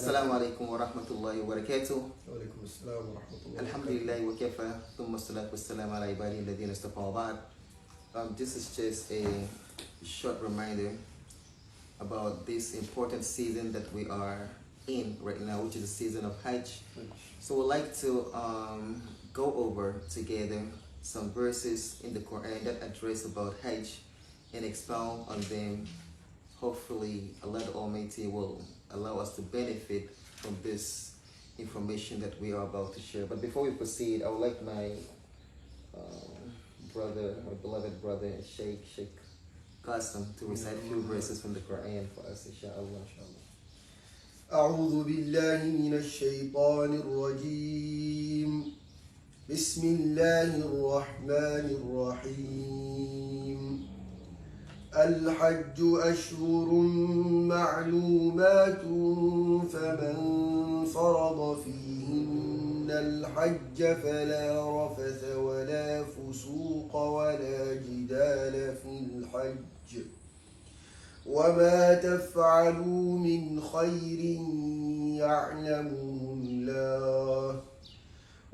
السلام عليكم ورحمة الله وبركاته. وعليكم السلام ورحمة الله وبركاته. الحمد لله وكفى ثم الصلاة والسلام على عباده الذين اصطفى وبعد. This is just a short reminder about this important season that we are in right now, which is the season of Hajj. So we'd like to go over together some verses in the Quran that address about Hajj and expound on them. Hopefully Allah the Almighty will allow us to benefit from this information that we are about to share. But before we proceed, I would like my beloved brother, Shaikh Qasim, to recite a few verses from the Quran for us, inshallah. أعوذ بالله من الشيطان الرجيم. بسم الله الرحمن الرحيم. الحج أشهر معلومات فمن فرض فيهن الحج فلا رفث ولا فسوق ولا جدال في الحج وما تفعلوا من خير يعلمه الله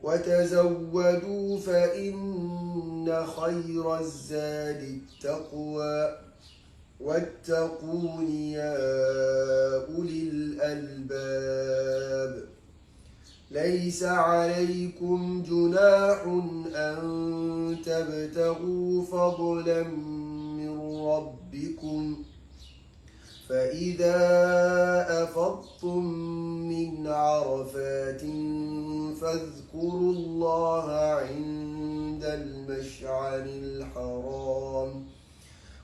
وتزودوا فإن خير الزاد التقوى واتقون يا أولي الألباب. ليس عليكم جناح أن تبتغوا فضلا من ربكم فإذا أفضتم من عرفات فاذكروا الله عند المشعر الحرام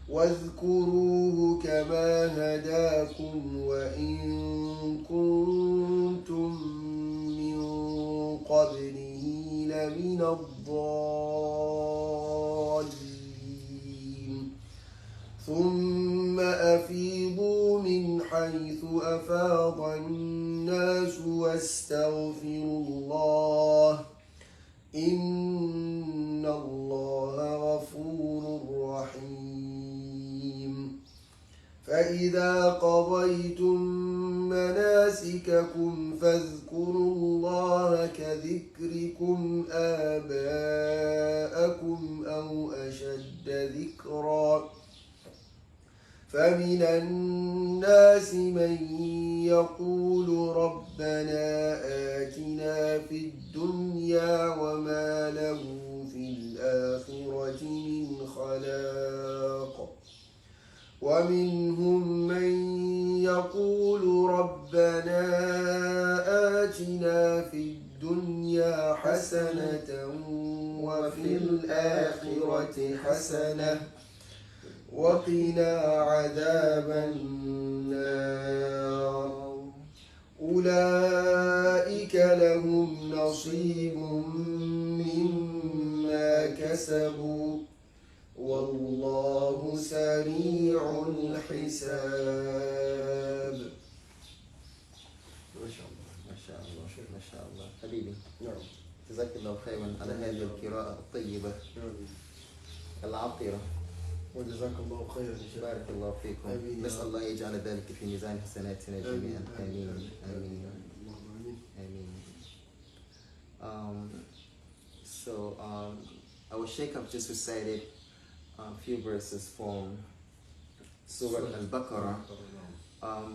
واذكروه كما هداكم وإن كنتم من قبله لمن الضالين. ثم أفيضوا من حيث أفاض الناس واستغفروا الله إن الله غفور رحيم. فإذا قضيتم مناسككم فاذكروا الله كذكركم آباءكم أو أشد ذكرًا. فمن الناس من يقول ربنا آتنا في الدنيا وما له في الآخرة من خلاق ومنهم من يقول ربنا آتنا في الدنيا حسنة وفي الآخرة حسنة وقنا عذاب النار. أولئك لهم نصيب مما كسبوا والله سريع الحساب. ما شاء الله ما شاء الله ما شاء الله حبيبي. نعم. جزاك الله خيرا على هذه القراءة الطيبة العطرة. وجزاك الله خيرا. بارك الله فيكم. نسأل الله يجعل ذلك في ميزان حسناتنا جميعا. آمين آمين آمين. Our Shaikh have just recited a few verses from Surah Al-Baqarah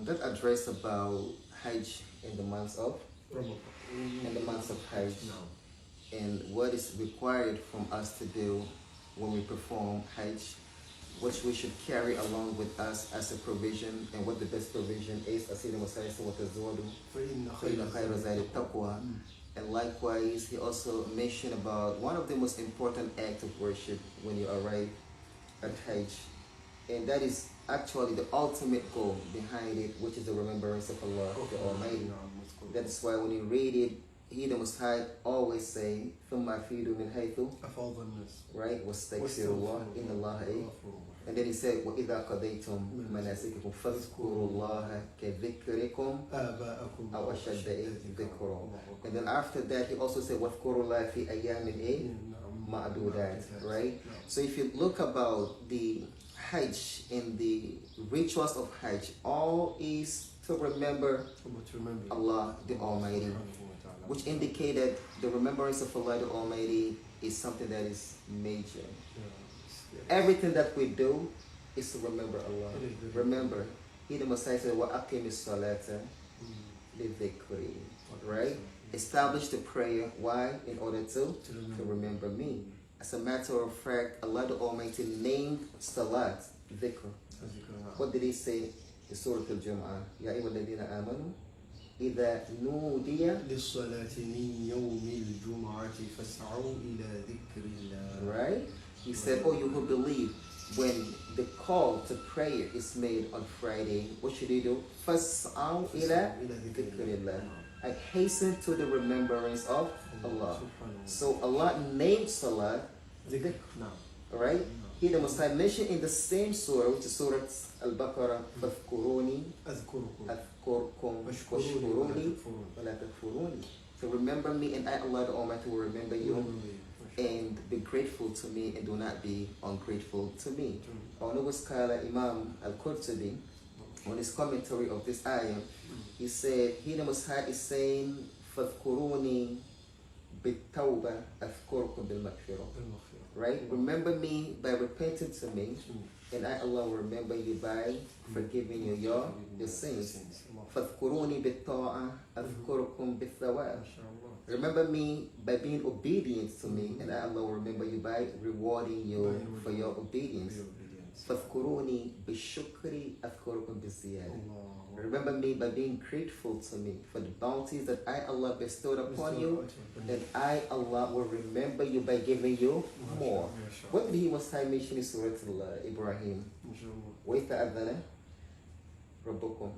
that address about Hajj in the months of Hajj and what is required from us to do when we perform Hajj, which we should carry along with us as a provision, and what the best provision is. And likewise, he also mentioned about one of the most important acts of worship when you arrive at Hajj, and that is actually the ultimate goal behind it, which is the remembrance of Allah the Almighty. That's why when you read it, He the Most High always say, ثُمَّ أَفِيدُوا مِنْ حَيْثُ أفاض الناس right? وَاسْتَغْفِرُوا اللَّهَ إِنَّ اللَّهَ And then he said, وَإِذَا قَضَيْتُمْ مَنَاسِكَكُمْ فَاذْكُرُوا اللَّهَ كَذِكْرِكُمْ أَوْ أَشَدَّ ذِكْرًا. And then after that, he also said, وَاذْكُرُوا اللَّهَ فِي أَيَّامٍ مَعْدُودَاتٍ, right? So if you look about the Hajj and the rituals of Hajj, all is to remember Allah the Almighty, which indicated the remembrance of Allah the Almighty is something that is major. Everything that we do is to remember Allah. Remember, He the Messiah said, وَأَقِمِ الصَّلَاةَ لِذِكْرِي. Right? Establish the prayer. Why? In order to remember me. As a matter of fact, Allah the Almighty named Salat dhikr. What did He say in Surah Al-Jum'ah? Ya ayyuhalladhina amanu إذا نودي للصلاة من يوم الجمعة فاسعوا إلى ذكر الله. Right? He said, oh, you who believe, when the call to prayer is made on Friday, what should you do? فاسعوا إلى ذكر الله. I hasten to the remembrance of Allah. So Allah named Salat dhikr. Right? He the Most High mentioned in the same surah, which is Surah Al-Baqarah, فَاذْكُرُونِي أَذْكُرْكُمْ وَاشْكُرُونِي وَلَا تَكْفُرُونِي. So remember me, and I, Allah the Almighty, will remember you, and be grateful to me, and do not be ungrateful to me. Our noble scholar Imaam Al-Qurtubi, on his commentary of this ayah, he said, He the Most High is saying, فَاذْكُرُونِي بِالتَّوْبَةِ أَذْكُرْكُمْ بِالْمَغْفِرَةِ. Right? Remember me by repenting to me, and I, Allah, will remember you by forgiving you your sins. فَاذْكُرُونِي بِالطَّاعَةِ أَذْكُرْكُمْ بِالثَّوَابِ. Remember me by being obedient to me, and I, Allah, will remember you by rewarding you for your obedience. فَاذْكُرُونِي بِالشُّكْرِ أَذْكُرْكُمْ بِالزِّيَادَةِ. Remember me by being grateful to me for the bounties that I, Allah, bestowed upon you, and I, Allah, will remember you by giving you more. What did He Most High mention in Surah Ibrahim? وَإِذْ تَأَذَّنَ رَبُّكُمْ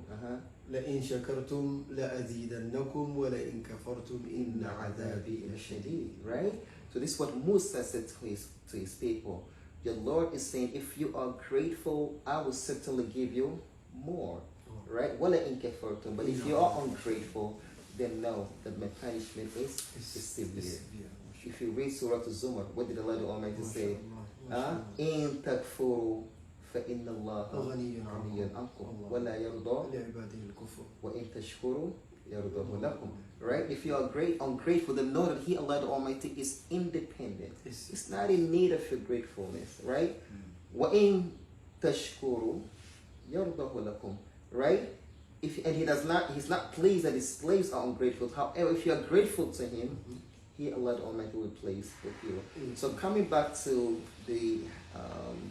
لئن شكرتم لأزيدنكم ولئن كفرتم إن عذابي لشديد. Right? So this is what Musa said to his people. Your Lord is saying, if you are grateful, I will certainly give you more. Right? وَلَئِن كَفَرْتُمْ. But if you are ungrateful, then know that my punishment is severe. If you read Surah Al-Zumar, what did Allah the Almighty say? إِن تَكْفُرُوا فَإِنَّ اللَّهَ غَنِيٌّ عَنكُمْ وَلَا يَرْضَى لعباده الكفر وَإِن تَشْكُرُوا يَرْضَهُ لَكُمْ. Right? If you are ungrateful, then know that He, Allah the Almighty, is independent. It's not in need of your gratefulness. Right? وَإِن تَشْكُرُوا يَرْضَهُ لَكُمْ. Right? He's not pleased that His slaves are ungrateful. However, if you are grateful to Him, He, Allah the Almighty, will please with you. So coming back to the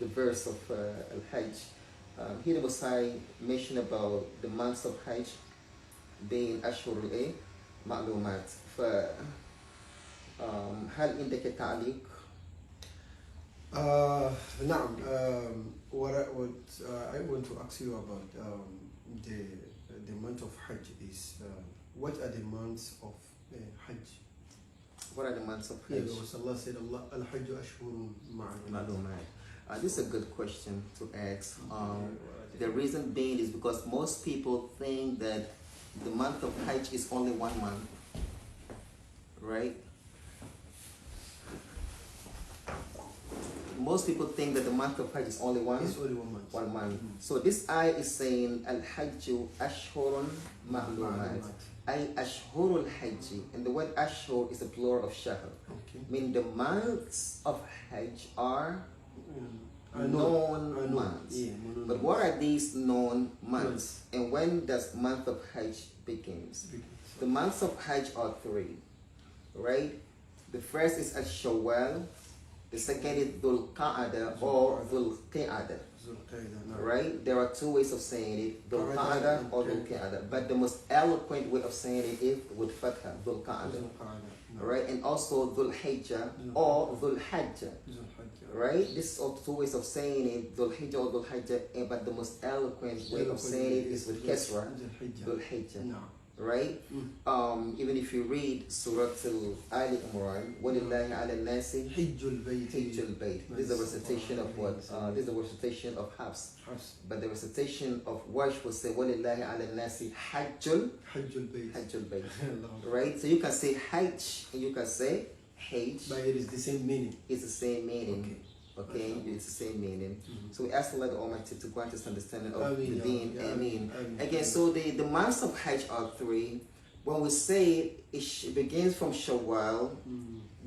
verse of Al-Hajj, here the Most High mentioned about the months of Hajj being Ashhur al-Ma'lumat. هل عندك تعليق؟ نعم. What I want to ask you about the month of Hajj is what are the months of Hajj? What are the months of Hajj? Because Allah said, Al-Hajj ashhurun ma'lumat. This is a good question to ask. The reason being is because most people think that the month of Hajj is only 1 month, right? Most people think that the month of Hajj is only one month. 1 month. So this ayah is saying Al-Hajju ashhurun ma'lumat. Ay ashhurul Hajj. And the word ashhur is a plural of shahr. Okay. Meaning the months of Hajj are known months. Yeah, but what are these known months? And when does month of Hajj begins? The months of Hajj are 3, right? The first is Shawwal. The second is Dhul Qa'adah or Dhul Qi'adah. Right? There are 2 ways of saying it, Dhul Qa'adah or Dhul Qi'adah. But the most eloquent way of saying it is with Fatha, Dhul Qa'adah. Right? And also Dhul Hijjah or Dhul Hajjah. Right? This are 2 ways of saying it, Dhul Hijjah or Dhul Hajjah. But the most eloquent way of saying it is with Kesra, Dhul Hijjah. Right? Even if you read Surah Al Imran, وَلِلَّهِ عَلَى النَّاسِ حِجُّ الْبَيْتِ. This is a recitation of what? This is a recitation of Hafs. But the recitation of Warsh will say وَلِلَّهِ عَلى النَّاسِ حَجُّ الْبَيْتِ. Right? So you can say Hajj and you can say Hajj. But it is the same meaning. It's the same meaning. Okay, Mashallah. it's the same meaning. So we ask Allah the Almighty to grant us understanding of Ameen, the deen. ya Rabbi. Ameen. Ameen. Again, so the months of Hajj are three. When we say it begins from Shawwal,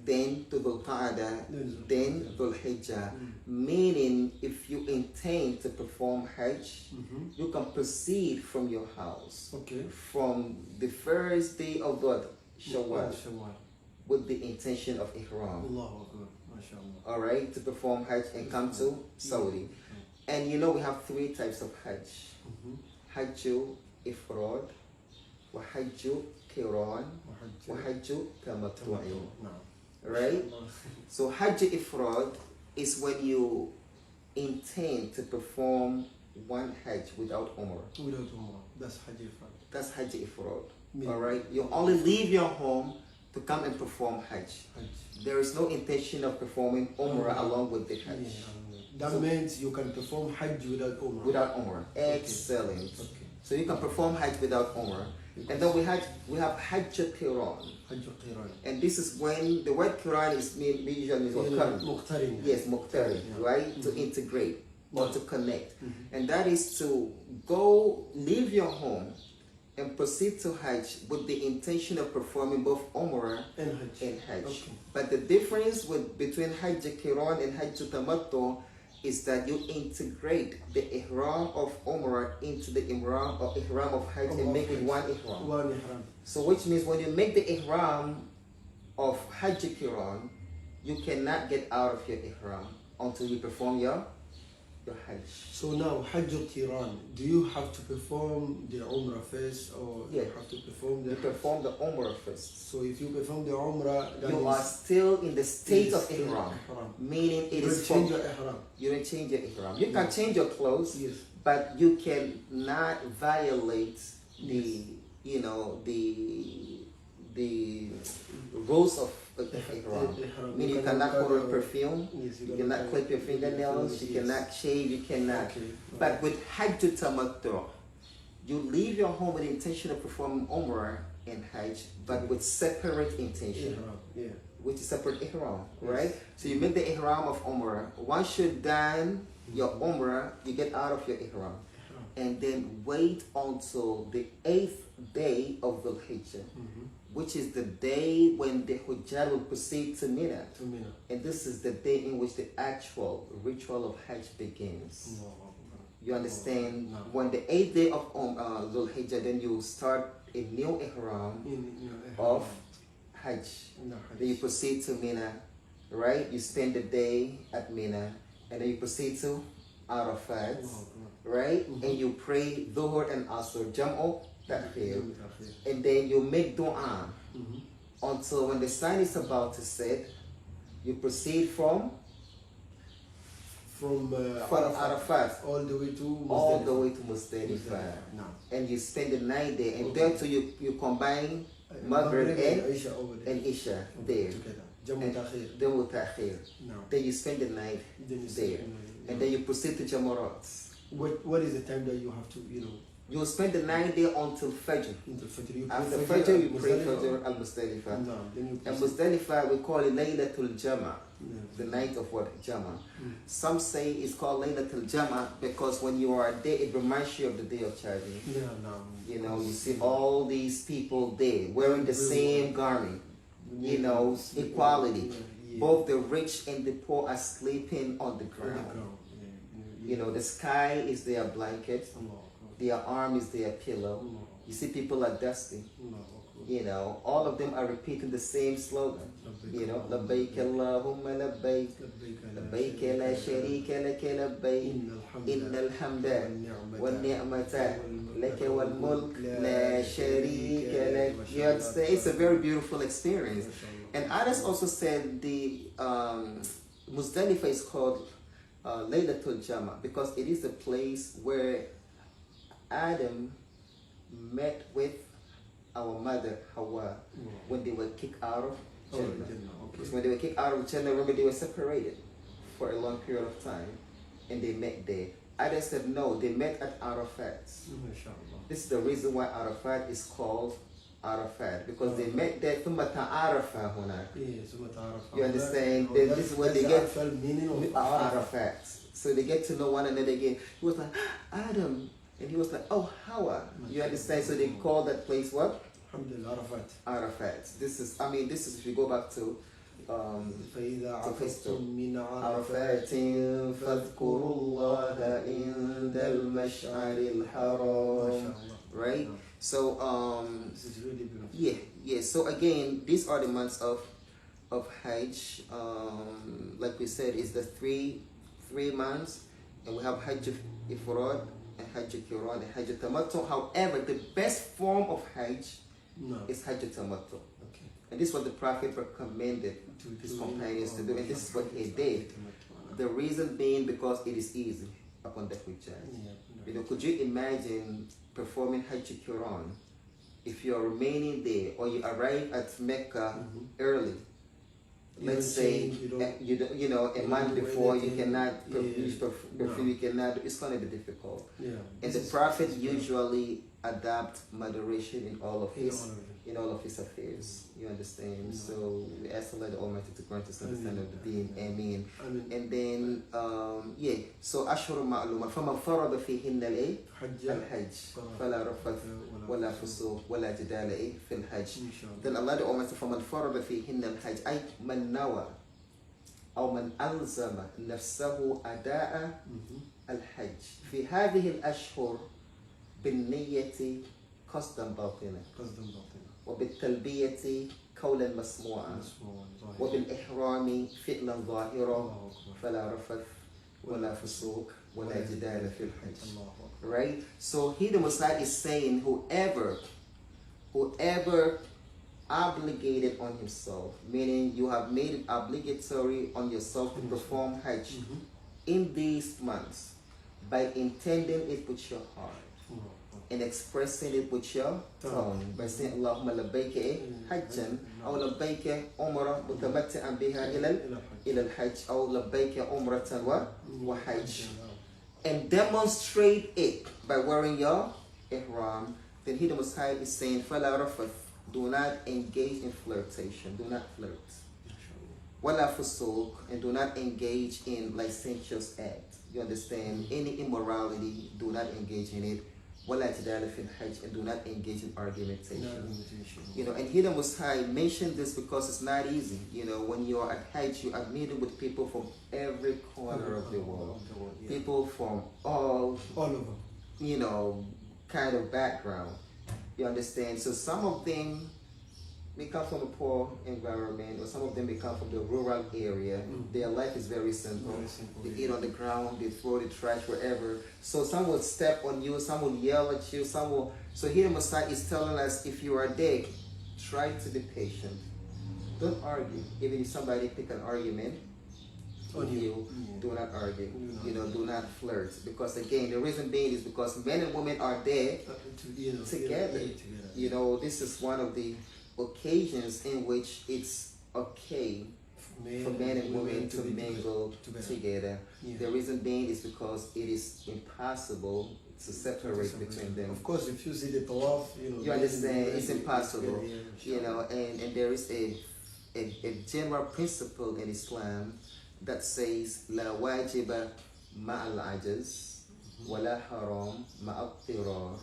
then to Dhul Qa'dah, then Dhul Hijjah, meaning if you intend to perform Hajj, you can proceed from your house Okay. from the first day of the Shawwal Shawwal. with the intention of Ihram. Allahu Akbar. MashaAllah. All right, to perform Hajj and come to Saudi. And you know we have three types of Hajj. Hajju Ifrad, wa Hajju Qiran, wa Hajju Tamattu'i. Right? So Hajj Ifrad is when you intend to perform one Hajj without Umrah. Without Umrah. That's Hajj Ifrad. That's Hajj Ifrad. Meaning- All right? You only leave your home to come and perform Hajj. Hajj. There is no intention of performing Umrah Umrah. along with the Hajj. Yeah, that So- means you can perform Hajj without Umrah. Without Umrah. Excellent. Okay. So you can perform Hajj without Umrah. And then we have Hajj Qiran. Hajj Qiran. And this is when the word Qiran is usually means what? Qarn. Muqtarin. Yes, Muqtarin, Yeah. right? To integrate or Yeah. to connect. And that is to go leave your home and proceed to Hajj with the intention of performing both Umrah And Hajj. and Hajj. Okay. But the difference between Hajj Qiran and Hajj Tamattu is that you integrate the Ihram of Umrah into the Ihram of Hajj and make it one Ihram. One Ihram. So which means when you make the Ihram of Hajj Qiran, you cannot get out of your Ihram until you perform your Hajj. So now, Hajj Qiran, do you have to perform the Umrah first or Yeah. you have to perform the You Hajj? perform the Umrah first. So if you perform the Umrah, that You is- are still in the state of still Ihram, Ihram. meaning it You is will from, change your Ihram. you don't change your Ihram. You can change your clothes, Yes. but you cannot violate the the rules of Ihram. Ihram. Meaning you cannot put on perfume, Yes, you cannot clip your fingernails, you Yes. cannot shave, you cannot. Okay. But with Hajj Tamattu, you leave your home with the intention of performing Umrah and Hajj, but with separate intention, Ihram. Yeah. which is separate Ihram, Yes. right? So you make the Ihram of Umrah. Once you're done your Umrah, you get out of your Ihram. Ihram. And then wait until the 8th day of the Hijjah, which is the day when the Hujjah will proceed to Mina. To Mina. And this is the day in which the actual ritual of Hajj begins. Allahu Akbar. You understand? No. When the 8th day of Dhul Hijjah, then you start a new Ihram Ihram. of Hajj. No, Then you Hajj. proceed to Mina, right? You spend the day at Mina, and then you proceed to Arafat, Allahu Akbar. right? And you pray Dhuhr and Asr, Jam'u, Ta'khir. Ta'khir. And then you make dua Mhm. until when the sun is about to set, you proceed from From Arafat all the way to all Muzdalifah. the way to Muzdalifah. Muzdalifah. Now. And you spend the night there, and Okay. there too you combine Maghrib and Isha over there. Isha Okay, there. together. Jamu And Ta'khir. then with Ta'khir. Now. Then you spend the night Then you there. say, And then you proceed to Jamarat. what is the time that you have to, You will spend the night there until Fajr. until Fajr? You After pray Fajr, you pray Muzdalifah? Fajr al-Muzdalifah. No, then you And proceed. Muzdalifah, we call it Laylatul Jama, Yeah. the night of what? Jama. Mm. Some say it's called Laylatul Jama because when you are there, it reminds you of the day of charity. Yeah, no. You know, you see all these people there wearing the same garment. You know, equality. Yeah. Both the rich and the poor are sleeping on the On the ground. ground. Yeah. You know, the sky is their blanket, Allah. their arm is their pillow. You see, people are dusty. You know, all of them are repeating the same slogan. You know, لبيك اللهم لبيك لبيك لا شريك لك لبيك إن الحمد والنعمة لك والملك لا شريك لك. You understand? It's a very beautiful experience. And others also said the Muzdalifah is called Laylatul Jama because it is the place where Adam met with our mother Hawa when they were kicked out of Jannah. Because when they were kicked out of Jannah, remember they were separated for a long period of time and they met there. Others said no, they met at Arafat. This is the reason why Arafat is called Arafat, because they met there ثم تعارف هناك. You You understand? Then this is what they get the meaning of Arafat. So they get to know one another again. He was like, Adam. And he was like, oh, Hawa. You understand? So they call that place what? Alhamdulillah, Arafat. Arafat. This is if you go back to فإذا عرفتم عرفتم من عرفات فاذكروا الله عند المشعر الحرام. Right? So This is really beautiful. yeah. So again, these are the months of Hajj. Like we said, it's the three months, and we have Hajj Ifrad and Hajj Qiran and Hajj Tamattu. However, the best form of Hajj is Hajj Tamattu. Okay. And this is what the Prophet recommended his companions to do, and this is what he did. The reason being because it is easy upon the Hujjaj. Could you imagine performing Hajj Qiran if you are remaining there, or you arrive at Mecca early? Let's say a month before, you cannot you cannot. It's going to be difficult. And the Prophet usually adapt moderation in all of his affairs. You understand? So we ask Allah the Almighty to grant us understanding of the Deen. Ameen. And then so أشهر معلومة فمن فرض فيهن الحج فلا رفث ولا فسوق ولا جدال في الحج. Then Allah the Almighty فمن فرض فيهن الحج أي من نوى أو من ألزم نفسه أداء الحج في هذه الأشهر بالنية قصدا باطنا وبالتلبية قولا مسموعا وبالإحرام فعلا ظاهرا فلا رفث ولا فسوق ولا جدال في الحج. Right? So here the Messiah is saying whoever obligated on himself, meaning you have made it obligatory on yourself to perform Hajj in these months by intending it with your heart and expressing it with your tongue by saying Allahumma labbaika hajjan aw labbaika umrah mutamatti'an biha ila al-hajj aw labbaika umratan wa hajj, and demonstrate it by wearing your ihram. Then he the Messiah is saying fala rafath, do not engage in flirtation, do not flirt, wala fusuq, and do not engage in licentious act. You understand? Any immorality, do not engage in it. ولا جدال في الحج, and do not engage in argumentation. And here the Most High mentioned this because it's not easy. When you are at Hajj, you are meeting with people from every corner of the world. People from all over, kind of background. You understand? So some of them may come from a poor environment, or some of them may come from the rural area. Their life is very simple. They eat on the ground, they throw the trash wherever. So some will step on you, some will yell at you, some will. So here the Messiah is telling us, if you are there, try to be patient. Don't argue. Even if somebody pick an argument on you, do not argue. Do not flirt. Because again, the reason being is because men and women are there together. This is one of the occasions in which it's okay for men and women to mingle together. The reason being is because it is impossible to separate between them. Of course, if you see the tawaf, you understand, it's impossible. And there is a general principle in Islam that says la wajiba ma'al ajaz wala haram ma'al tirar,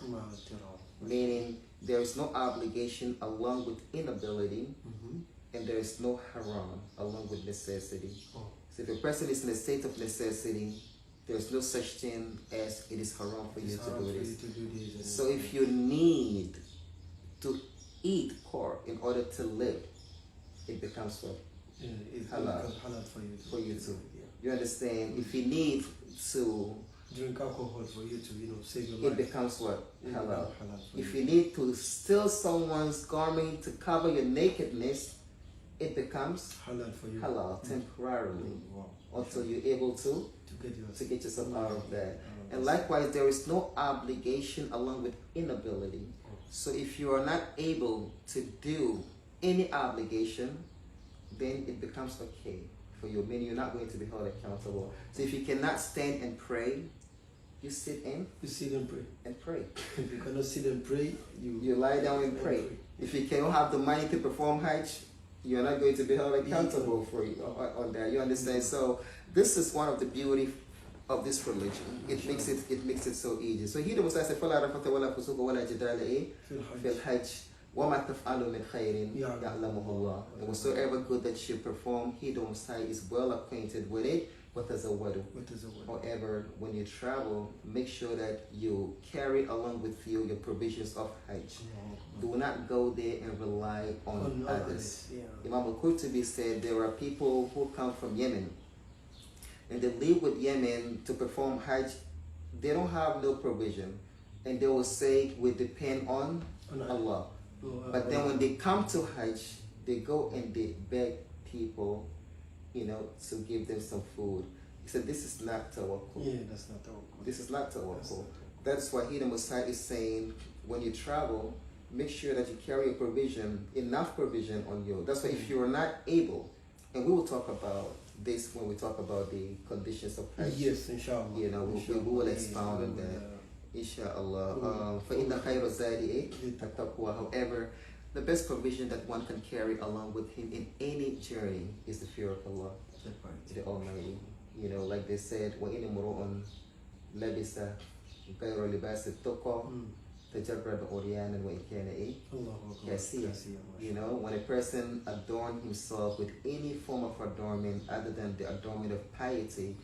meaning there is no obligation along with inability, and there is no haram along with necessity. So if a person is in a state of necessity, there is no such thing as it is haram for you to do this. So if you need to eat pork in order to live, it becomes what? Halal for you to. You understand? If you need to drink alcohol for you to save your life, it becomes what? Halal. If you need to steal someone's garment to cover your nakedness, it becomes halal for you. Halal temporarily until you're able to get yourself out of that. And likewise, there is no obligation along with inability. So if you are not able to do any obligation, then it becomes okay for you, meaning you're not going to be held accountable. So if you cannot stand and pray, you sit in You sit and pray. and pray. If you cannot sit and pray, You lie down and pray. If you cannot have the money to perform Hajj, you're not going to be held accountable for you on that. You understand? So this is one of the beauty of this religion. It makes it so easy. So here the Messiah said, فَلَا رَفَثَ وَلَا فُسُوقَ وَلَا جِدَالَ فِي الْحَجِّ وَمَا تَفْعَلُوا مِنْ خَيْرٍ يَعْلَمُهُ اللَّهُ. And whatsoever good that you perform, he the Messiah is well acquainted with it. وَتَزَوَّدُوا. However, when you travel, make sure that you carry along with you your provisions of Hajj. Do not go there and rely on others. Imam al-Qurtubi said there are people who come from Yemen and they live with Yemen to perform Hajj. They don't have no provision, and they will say we depend on Allah. But then when they come to Hajj, they go and they beg people, to give them some food. He said this is not tawakkul. Yeah, that's not tawakkul. This is not tawakkul. That's why the Messiah is saying when you travel, make sure that you carry a provision, enough provision on you. That's why if you are not able, and we will talk about this when we talk about the conditions of Hajj. Yes, inshallah. We will expound on that. Inshallah. فَإِنَّ خَيْرَ الزَّادِ التَّقْوَى. However, the best provision that one can carry along with him in any journey is the fear of Allah, the Almighty. Like they said, وَإِنِ مُرُؤٌ لَبِسَ غَيْرَ لِبَاسِ التَّقْوَى تَجَرَّدَ عُرْيَانًا وَإِنْ كَانَ كَاسِيًا. When a person adorns himself with any form of adornment other than the adornment of piety,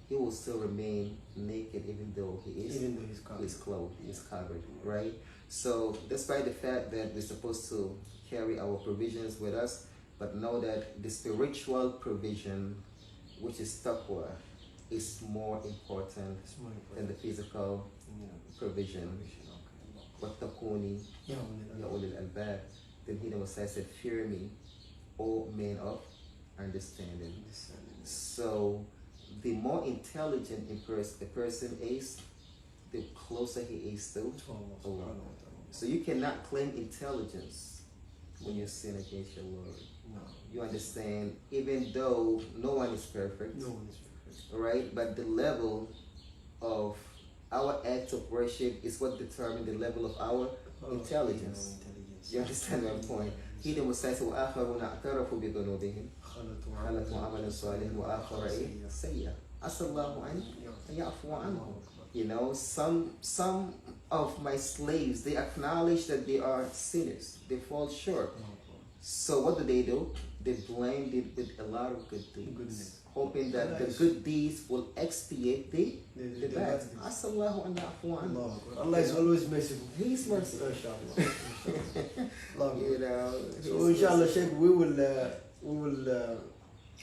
he will still remain naked even though he's clothed, he's covered, right? So despite the fact that we're supposed to carry our provisions with us, but know that the spiritual provision, which is taqwa, is more important than the physical provision. وَاتَّقُونِي يَا أُولِي الْأَلْبَابِ. Then he Messiah said, fear me, O men of understanding. So the more intelligent a person is, the closer he is to Allah. So you cannot claim intelligence when you sin against your Lord. No. You understand? Even though no one is perfect. Right? But the level of our act of worship is what determines the level of our intelligence. You understand my point? He the Messiah said, وَآخَرُونَ اعْتَرَفُوا بِذُنُوبِهِمْ خَلَطُوا عَمَلًا صَالِحًا وَآخَرَ سَيِّئًا عَسَى اللَّهُ أَنْ يَعْفُوَ عَنْهُمْ. Some of my slaves, they acknowledge that they are sinners. They fall short. So what do? They blamed it with a lot of good deeds, hoping that the good deeds will expiate the bad. Allah is always merciful. He is merciful. So inshallah, Shaykh, we will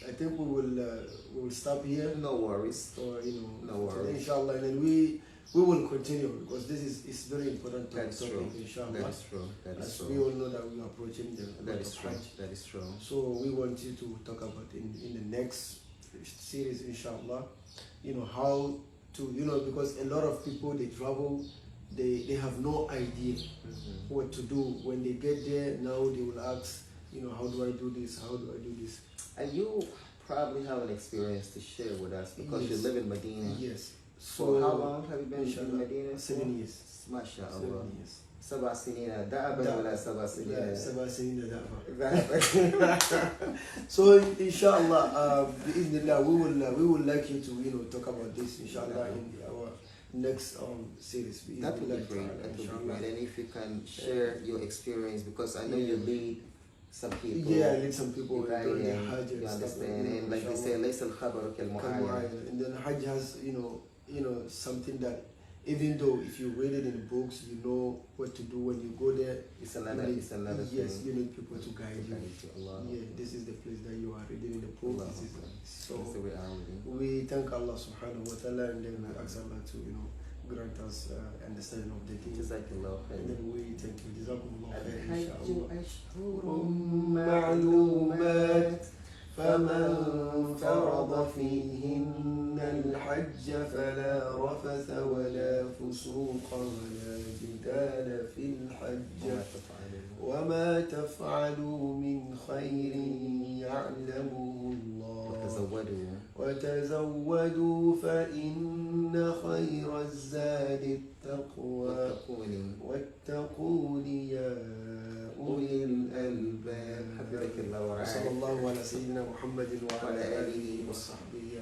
I think we will stop here. No worries. Or no worries. Inshallah, and then we will continue because this is very important to That's topic, true. inshallah. That is true. That is true. We all know that we are approaching the That is true. That is true. So we want you to talk about in the next series, inshallah, how to, because a lot of people, they travel, they have no idea what to do. When they get there, now they will ask, how do I do this? How do I do this? And you probably have an experience to share with us because you live in Medina. Yes. So how long have you been in Medina? 7 years. MashaAllah. 7 years. 7 سنين دأبا ولا 7 سنين 7 سنين ذهبا. So inshallah, we will like you to talk about this inshallah in our next series. That would be great. That would be great. And if you can share your experience, because I know you lead some people. Yeah, I lead some people during the Hajj. You understand? And like they say, ليس الخبر كالمعاين. And then Hajj has something that, even though if you read it in books, you know what to do when you go there. It's another thing. Yes, you need people to guide you. Allah. Yeah, this is the place that you are reading in the book. So that's the reality. we thank Allah subhanahu wa ta'ala, and then we ask Allah to grant us understanding of the deen. Jazakallah khair. And then we thank you. Jazakumullah khair. الحج أشهر معلومات فمن فرض فيهن الحج فلا رفث ولا فسوق ولا جدال في الحج وما تفعلوا من خير يعلمه الله وتزودوا فإن إن خير الزاد التقوى واتقون يا أولي الألباب. حفظك الله ورعاك. وصلى الله على سيدنا محمد وعلى آله وصحبه